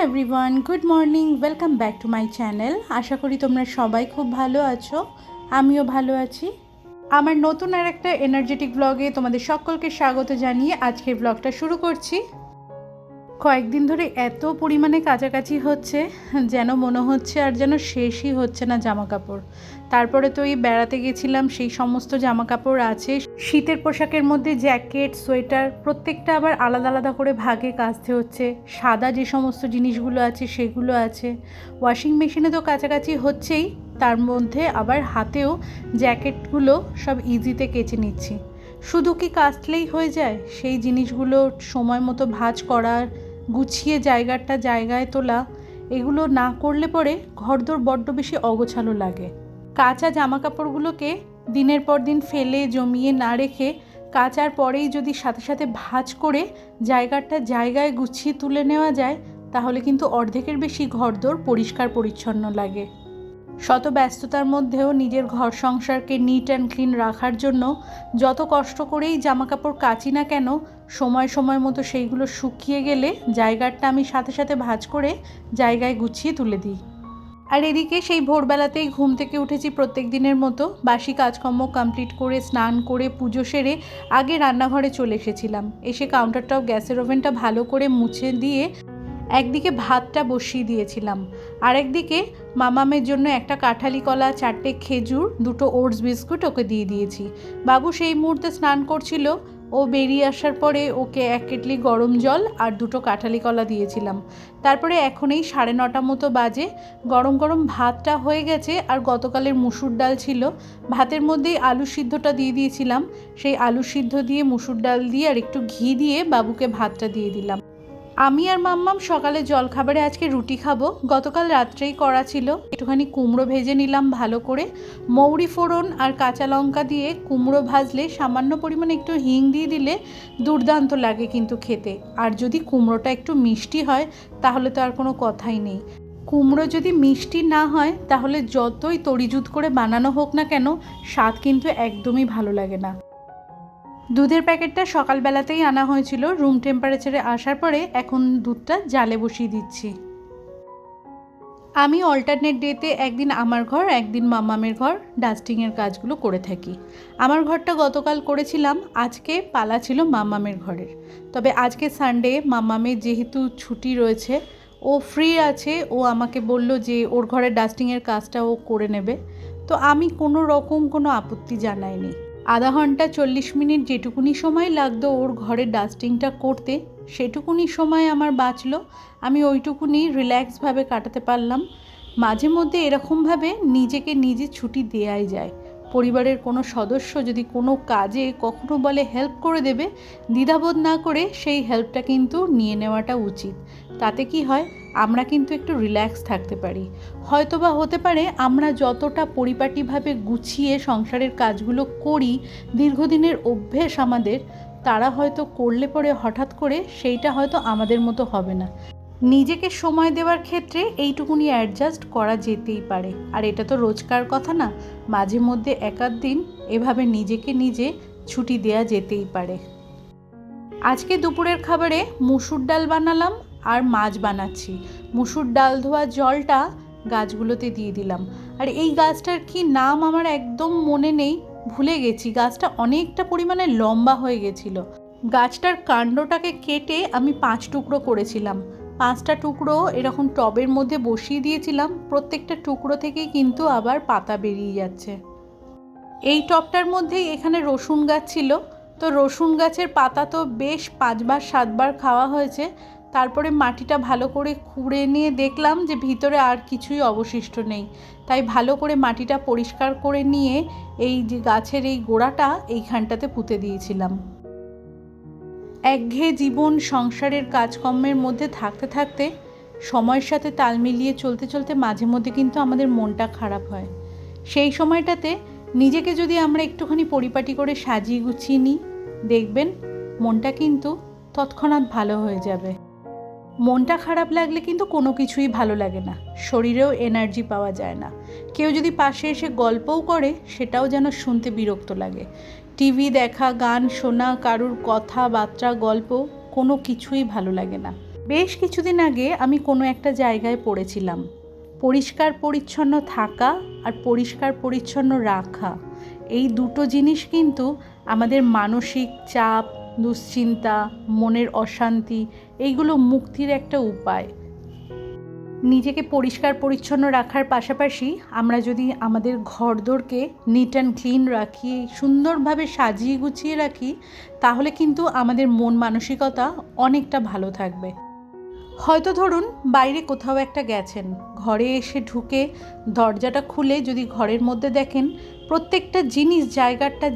Everyone, good morning, welcome back to my channel. আশা করি তোমরা সবাই খুব ভালো আছো, আমিও ভালো আছি। আমার নতুন আর একটা এনার্জেটিক ব্লগে তোমাদের সকলকে স্বাগত জানিয়ে আজকের ব্লগটা শুরু করছি। কয়েকদিন ধরে এত পরিমাণে কাচাকাচি হচ্ছে যেন মনে হচ্ছে আর যেন শেষই হচ্ছে না জামা কাপড়। তারপরে তো এই বেড়াতে গেছিলাম, সেই সমস্ত জামা কাপড় আছে। শীতের পোশাকের মধ্যে জ্যাকেট, সোয়েটার প্রত্যেকটা আবার আলাদা আলাদা করে ভাগে কাচতে হচ্ছে। সাদা যে সমস্ত জিনিসগুলো আছে সেগুলো আছে। ওয়াশিং মেশিনে তো কাচাকাচি হচ্ছেই, তার মধ্যে আবার হাতেও জ্যাকেটগুলো সব ইজিতে কেচে নিচ্ছি। শুধু কি কাচলেই হয়ে যায়? সেই জিনিসগুলো সময় মতো ভাঁজ করা, গুছিয়ে জায়গাটা জায়গায় তোলা, এগুলো না করলে পরে ঘরদোর বড্ড বেশি অগোছালো লাগে। কাঁচা জামা কাপড়গুলোকে দিনের পর দিন ফেলে জমিয়ে না রেখে কাচার পরেই যদি সাথে সাথে ভাঁজ করে জায়গাটা জায়গায় গুছিয়ে তুলে নেওয়া যায়, তাহলে কিন্তু অর্ধেকের বেশি ঘরদোর পরিষ্কার পরিচ্ছন্ন লাগে। শত ব্যস্ততার মধ্যেও নিজের ঘর সংসারকে নিট অ্যান্ড ক্লিন রাখার জন্য যত কষ্ট করেই জামা কাপড় কাচি না কেন, সময় সময় মতো সেইগুলো শুকিয়ে গেলে জায়গাটা আমি সাথে সাথে ভাঁজ করে জায়গায় গুছিয়ে তুলে দিই। আর এদিকে সেই ভোরবেলাতেই ঘুম থেকে উঠেছি প্রত্যেক দিনের মতো। বাসি কাজকর্ম কমপ্লিট করে স্নান করে পুজো সেরে আগে রান্নাঘরে চলে এসেছিলাম। এসে কাউন্টারটাও, গ্যাসের ওভেনটা ভালো করে মুছে দিয়ে একদিকে ভাতটা বসিয়ে দিয়েছিলাম, আর একদিকে মামামের জন্য একটা কাঁঠালি কলা, 4টে খেজুর, 2টো ওটস বিস্কুট ওকে দিয়ে দিয়েছি। বাবু সেই মুহূর্তে স্নান করছিল। ও বেরিয়ে আসার পরে ওকে 1 কেটলি গরম জল আর 2টো কাঁঠালি কলা দিয়েছিলাম। তারপরে এখন এই 9:30 মতো বাজে। গরম গরম ভাতটা হয়ে গেছে, আর গতকালের মুসুর ডাল ছিল। ভাতের মধ্যেই আলু সিদ্ধটা দিয়ে দিয়েছিলাম। সেই আলু সিদ্ধ দিয়ে মুসুর ডাল দিয়ে আর একটু ঘি দিয়ে বাবুকে ভাতটা দিয়ে দিলাম। আমি আর মাম্মাম সকালে জলখাবারে আজকে রুটি খাবো। গতকাল রাত্রেই করা ছিল। একটুখানি কুমড়ো ভেজে নিলাম ভালো করে। মৌরি ফোড়ন আর কাঁচা লঙ্কা দিয়ে কুমড়ো ভাজলে সামান্য পরিমাণে একটু হিং দিয়ে দিলে দুর্দান্ত লাগে কিন্তু খেতে। আর যদি কুমড়োটা একটু মিষ্টি হয় তাহলে তো আর কোনো কথাই নেই। কুমড়ো যদি মিষ্টি না হয় তাহলে যতই তরিজুত করে বানানো হোক না কেন, স্বাদ কিন্তু একদমই ভালো লাগে না। দুধের প্যাকেটটা সকালবেলাতেই আনা হয়েছিল। রুম টেম্পারেচারে আসার পরে এখন দুধটা জালে বসিয়ে দিচ্ছি। আমি অল্টারনেট ডেতে একদিন আমার ঘর, একদিন মাম্মামের ঘর ডাস্টিংয়ের কাজগুলো করে থাকি। আমার ঘরটা গতকাল করেছিলাম, আজকে পালা ছিল মাম্মামের ঘরের। তবে আজকে সানডে, মাম্মামের যেহেতু ছুটি রয়েছে, ও ফ্রি আছে। ও আমাকে বলল যে ওর ঘরের ডাস্টিংয়ের কাজটা ও করে নেবে। তো আমি কোনো রকম কোনো আপত্তি জানাইনি। আধা ঘন্টা 40 মিনিট যেটুকুনি সময় লাগতো ওর ঘরের ডাস্টিংটা করতে, সেটুকুনি সময় আমার বাঁচলো। আমি ওইটুকুনি রিল্যাক্সভাবে কাটাতে পারলাম। মাঝে মধ্যে এরকমভাবে নিজেকে নিজে ছুটি দেওয়াই যায়। পরিবারের কোনো সদস্য যদি কোনো কাজে কখনো বলে হেল্প করে দেবে, দ্বিধাবোধ না করে সেই হেল্পটা কিন্তু নিয়ে নেওয়াটা উচিত। তাতে কি হয়, আমরা কিন্তু একটু রিল্যাক্স থাকতে পারি। হয়তোবা হতে পারে আমরা যতটা পরিপাটিভাবে গুছিয়ে সংসারের কাজগুলো করি, দীর্ঘদিনের অভ্যেস আমাদের, তারা হয়তো করলে পরে হঠাৎ করে সেইটা হয়তো আমাদের মতো হবে না। নিজেকে সময় দেওয়ার ক্ষেত্রে এইটুকুনি অ্যাডজাস্ট করা যেতেই পারে। আর এটা তো রোজকার কথা না, মাঝে মধ্যে একাধ দিন এভাবে নিজেকে নিজে ছুটি দেওয়া যেতেই পারে। আজকে দুপুরের খাবারে মুসুর ডাল বানালাম আর মাছ বানাচ্ছি। মুসুর ডাল ধোয়া জলটা গাছগুলোতে দিয়ে দিলাম। আর এই গাছটার কি নাম আমার একদম মনে নেই, ভুলে গেছি। গাছটা অনেকটা পরিমাণে লম্বা হয়ে গেছিল। গাছটার কাণ্ডটাকে কেটে আমি 5 টুকরো করেছিলাম। 5টা টুকরো এরকম টবের মধ্যে বসিয়ে দিয়েছিলাম। প্রত্যেকটা টুকরো থেকেই কিন্তু আবার পাতা বেরিয়ে যাচ্ছে। এই টবটার মধ্যেই এখানে রসুন গাছ ছিল। তো রসুন গাছের পাতা তো বেশ 5বার 7বার খাওয়া হয়েছে। তারপরে মাটিটা ভালো করে খুঁড়ে নিয়ে দেখলাম যে ভিতরে আর কিছুই অবশিষ্ট নেই। তাই ভালো করে মাটিটা পরিষ্কার করে নিয়ে এই যে গাছের এই গোড়াটা এইখানটাতে পুঁতে দিয়েছিলাম। একঘেয়ে জীবন, সংসারের কাজকর্মের মধ্যে থাকতে থাকতে, সময়ের সাথে তাল মিলিয়ে চলতে চলতে মাঝে মধ্যে কিন্তু আমাদের মনটা খারাপ হয়। সেই সময়টাতে নিজেকে যদি আমরা একটুখানি পরিপাটি করে সাজিয়ে গুছিয়ে নিই, দেখবেন মনটা কিন্তু তৎক্ষণাৎ ভালো হয়ে যাবে। মনটা খারাপ লাগলে কিন্তু কোনো কিছুই ভালো লাগে না, শরীরেও এনার্জি পাওয়া যায় না। কেউ যদি পাশে এসে গল্পও করে, সেটাও যেন শুনতে বিরক্ত লাগে। টিভি দেখা, গান শোনা, কারুর কথাবার্তা, গল্প, কোনো কিছুই ভালো লাগে না। বেশ কিছুদিন আগে আমি কোনো একটা জায়গায় পড়েছিলাম, পরিষ্কার পরিচ্ছন্ন থাকা আর পরিষ্কার পরিচ্ছন্ন রাখা, এই দুটো জিনিস কিন্তু আমাদের মানসিক চাপ, দুশ্চিন্তা, মনের অশান্তি, এইগুলো মুক্তির একটা উপায়। নিজেকে পরিষ্কার পরিচ্ছন্ন রাখার পাশাপাশি আমরা যদি আমাদের ঘরদোরকে নিট অ্যান্ড ক্লিন রাখি, সুন্দরভাবে সাজিয়ে গুছিয়ে রাখি, তাহলে কিন্তু আমাদের মন মানসিকতা অনেকটা ভালো থাকবে। হয়তো ধরুন বাইরে কোথাও একটা গেছেন, ঘরে এসে ঢুকে দরজাটা খুলে যদি ঘরের মধ্যে দেখেন প্রত্যেকটা জিনিস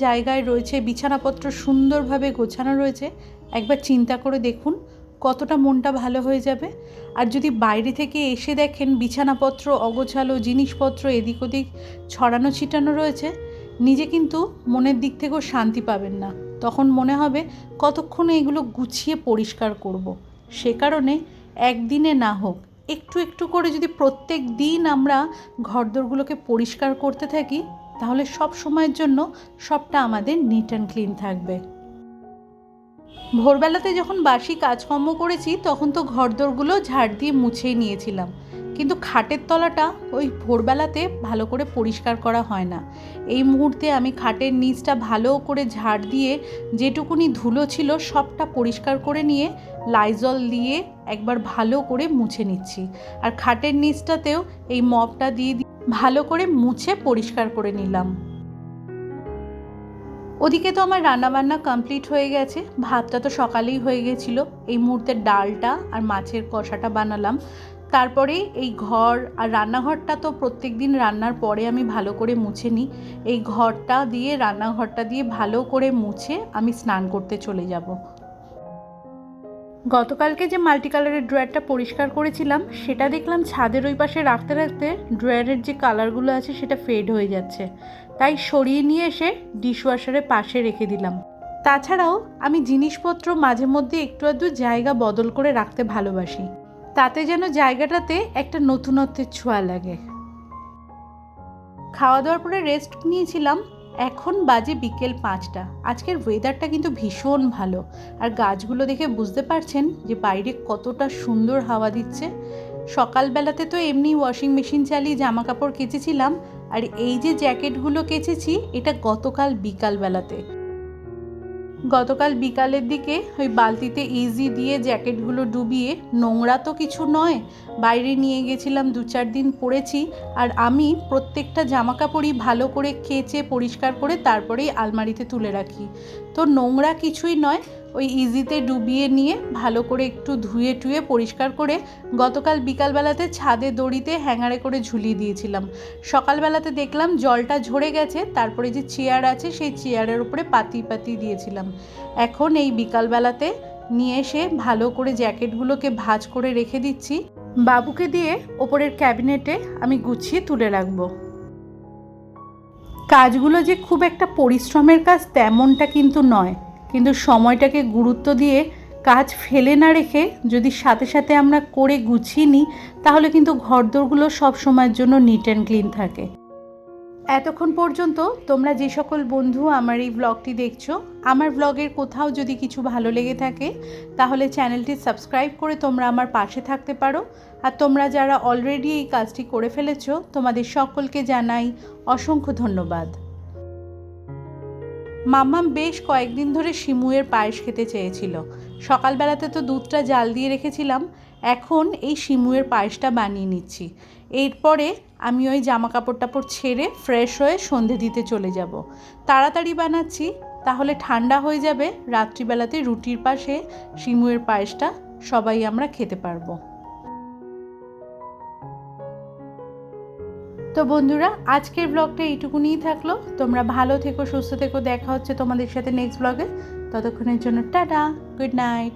জায়গায় রয়েছে, বিছানাপত্র সুন্দরভাবে গোছানো রয়েছে, একবার চিন্তা করে দেখুন কতটা মনটা ভালো হয়ে যাবে। আর যদি বাইরে থেকে এসে দেখেন বিছানাপত্র অগোছালো, জিনিসপত্র এদিক ওদিক ছড়ানো ছিটানো রয়েছে, নিজে কিন্তু মনের দিক থেকেও শান্তি পাবেন না। তখন মনে হবে কতক্ষণে এগুলো গুছিয়ে পরিষ্কার করব। সে কারণে একদিনে না হোক, একটু একটু করে যদি প্রত্যেক দিন আমরা ঘরদোরগুলোকে পরিষ্কার করতে থাকি, তাহলে সব সময়ের জন্য সবটা আমাদের নিট অ্যান্ড ক্লিন থাকবে। ভোরবেলাতে যখন বাসি কাজকর্ম করেছি তখন তো ঘরদোরগুলো ঝাড় দিয়ে মুছেই নিয়েছিলাম, কিন্তু খাটের তলাটা ওই ভোরবেলাতে ভালো করে পরিষ্কার করা হয় না। এই মুহূর্তে আমি খাটের নিচটা ভালো করে ঝাড় দিয়ে যেটুকুনি ধুলো ছিল সবটা পরিষ্কার করে নিয়ে লাইজল দিয়ে একবার ভালো করে মুছে নিচ্ছি। আর খাটের নিচটাতেও এই মপটা দিয়ে ভালো করে মুছে পরিষ্কার করে নিলাম। ওদিকে তো আমার রান্নাবান্না কমপ্লিট হয়ে গেছে, ভাতটা তো সকালেই হয়ে গেছিলো। এই মুহূর্তে ডালটা আর মাছের কষাটা বানালাম। তারপরে এই ঘর আর রান্নাঘরটা তো প্রত্যেক দিন রান্নার পরে আমি ভালো করে মুছে নিই। এই ঘরটা দিয়ে, রান্নাঘরটা দিয়ে ভালো করে মুছে আমি স্নান করতে চলে যাব। গতকালকে যে মাল্টি কালারের ড্রয়ারটা পরিষ্কার করেছিলাম সেটা দেখলাম ছাদের ওই পাশে রাখতে রাখতে ড্রয়ারের যে কালারগুলো আছে সেটা ফেড হয়ে যাচ্ছে, তাই সরিয়ে নিয়ে এসে ডিশওয়াশারের পাশে রেখে দিলাম। তাছাড়াও আমি জিনিসপত্র মাঝে মধ্যে একটু আধটু জায়গা বদল করে রাখতে ভালোবাসি, তাতে যেন জায়গাটাতে একটা নতুনত্বের ছোঁয়া লাগে। খাওয়া দাওয়ার পরে রেস্ট নিয়েছিলাম, এখন বাজে বিকেল 5টা। আজকের ওয়েদারটা কিন্তু ভীষণ ভালো, আর গাছগুলো দেখে বুঝতে পারছেন যে বাইরে কতটা সুন্দর হাওয়া দিচ্ছে। সকালবেলাতে তো এমনি ওয়াশিং মেশিন চালিয়ে জামা কাপড় কেচেছিলাম, আর এই যে জ্যাকেটগুলো কেচেছি এটা গতকাল বিকালের দিকে ওই বালতিতে ইজি দিয়ে জ্যাকেটগুলো ডুবিয়ে, নোংরা তো কিছু নয়, বাইরে নিয়ে গেছিলাম, 2-4 দিন পরেছি। আর আমি প্রত্যেকটা জামা কাপড়ই ভালো করে কেচে পরিষ্কার করে তারপরেই আলমারিতে তুলে রাখি, তো নোংরা কিছুই নয়। ওই ইজিতে ডুবিয়ে নিয়ে ভালো করে একটু ধুয়ে টুয়ে পরিষ্কার করে গতকাল বিকালবেলাতে ছাদে দড়িতে হ্যাঙ্গারে করে ঝুলিয়ে দিয়েছিলাম। সকালবেলাতে দেখলাম জলটা ঝরে গেছে, তারপরে যে চেয়ার আছে সেই চেয়ারের উপরে পাতি দিয়েছিলাম। এখন এই বিকালবেলাতে নিয়ে এসে ভালো করে জ্যাকেটগুলোকে ভাঁজ করে রেখে দিচ্ছি, বাবুকে দিয়ে ওপরের ক্যাবিনেটে আমি গুছিয়ে তুলে রাখবো। কাজগুলো যে খুব একটা পরিশ্রমের কাজ তেমনটা কিন্তু নয়, কিন্তু সময়টাকে গুরুত্ব দিয়ে কাজ ফেলে না রেখে যদি সাথে সাথে আমরা করে গুছিয়ে নিই, তাহলে কিন্তু ঘরদোরগুলো সব সময়ের জন্য নিট অ্যান্ড ক্লিন থাকে। এতক্ষণ পর্যন্ত তোমরা যে সকল বন্ধু আমার এই ব্লগটি দেখছো, আমার ব্লগের কোথাও যদি কিছু ভালো লেগে থাকে তাহলে চ্যানেলটি সাবস্ক্রাইব করে তোমরা আমার পাশে থাকতে পারো। আর তোমরা যারা অলরেডি এই কাজটি করে ফেলেছো তোমাদের সকলকে জানাই অসংখ্য ধন্যবাদ। মাম্মাম বেশ কয়েকদিন ধরে শিমুয়ের পায়েস খেতে চেয়েছিল। সকালবেলাতে তো দুধটা জাল দিয়ে রেখেছিলাম, এখন এই শিমুয়ের পায়েসটা বানিয়ে নিচ্ছি। এরপরে আমি ওই জামা কাপড় টাপড় ছেড়ে ফ্রেশ হয়ে সন্ধে দিতে চলে যাব। তাড়াতাড়ি বানাচ্ছি, তাহলে ঠান্ডা হয়ে যাবে, রাত্রিবেলাতে রুটির পাশে শিমুয়ের পায়েসটা সবাই আমরা খেতে পারবো। তো বন্ধুরা, আজকের ব্লগটা এইটুকুনিই থাকলো। তোমরা ভালো থেকো, সুস্থ থেকো, দেখা হচ্ছে তোমাদের সাথে নেক্সট ব্লগে। ততক্ষণের জন্য টাটা, গুড নাইট।